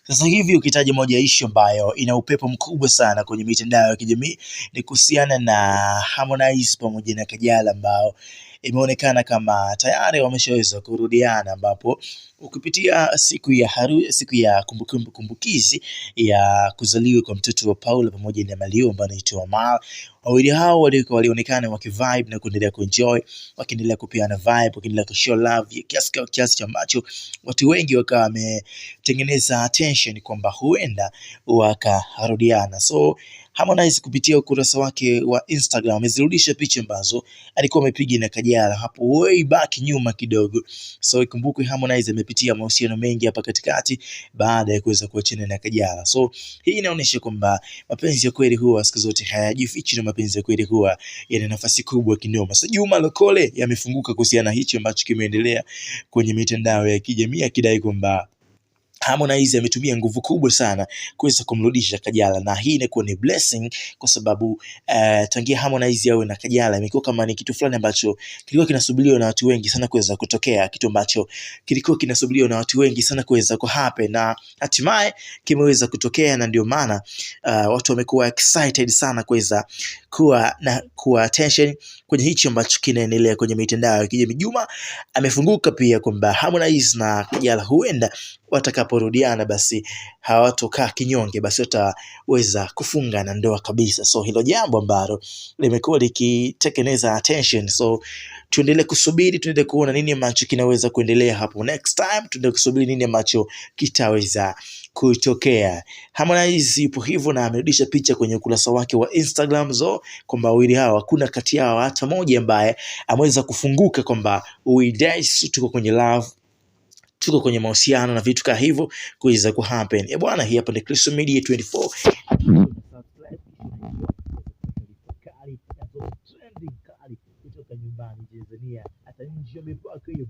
Sasa hivi ukitaja moja issue ambayo ina upepo mkubwa sana kwenye mitandao ya kijamii ni kuhusiana na Harmonize pamoja na Kajala ambao imeonekana kama tayari wameshaweza kurudiana, ambapo ukipitia siku ya kumbukizi ya kuzaliwa kwa mtoto wa Paula pamoja na Mario ambaye anaitwa Mal, wawili hao walionekana wakivibe na kuendelea kuenjoy, wakiendelea kupeana vibe, wakiendelea kushow love kiasi ambacho watu wengi wakawa wametengeneza attention kwamba huenda wakarudiana. So Harmonize kupitia ukurasa wake wa Instagram amezirudisha picha ambazo alikuwa amepiga na Kajala hapo way back nyuma kidogo. So ikumbukwe Harmonize amepitia mahusiano mengi hapa katikati baada ya kuweza kuachana na Kajala. So hii inaonyesha kwamba mapenzi ya kweli huwa siku zote hayajifichi, na mapenzi ya kweli huwa yana nafasi kubwa kinoma. So Juma Lokole yamefunguka kuhusiana na hicho ambacho kimeendelea kwenye mitandao ya kijamii, akidai kwamba Harmonize ametumia nguvu kubwa sana kuweza kumrudisha Kajala, na hii inakuwa ni blessing kwa sababu tangia Harmonize awe na Kajala imekuwa kama ni kitu fulani ambacho kilikuwa kinasubiriwa na watu wengi sana kuweza kutokea, kitu ambacho kilikuwa kinasubiriwa na watu wengi sana kuweza ku happen, na hatimaye kimeweza kutokea, na ndio maana watu wamekuwa excited sana kuweza kuwa attention kwenye hicho ambacho kinaendelea kwenye mitandao ya kijamii. Juma amefunguka pia kwamba Harmonize na Kajala huenda watakaporudiana basi hawatokaa kinyonge, basi wataweza kufunga na ndoa kabisa. So hilo jambo ambalo limekuwa likitekeneza attention. So tuendelee kusubiri, tuendelee kuona nini ambacho kinaweza kuendelea hapo next time, tuendelee kusubiri nini ambacho kitaweza kutokea. Harmonize yupo hivyo na amerudisha picha kwenye ukurasa wake wa Instagram kwamba wawili hawa hakuna kati yao hata moja ambaye ameweza kufunguka kwamba we dance, tuko kwenye love, tuko kwenye mahusiano na vitu kama hivyo kuweza ku happen. Bwana, hii hapa ni Crystal Media 24. Kutoka nyumbani Tanzania hata nje ya mipaka hiyo.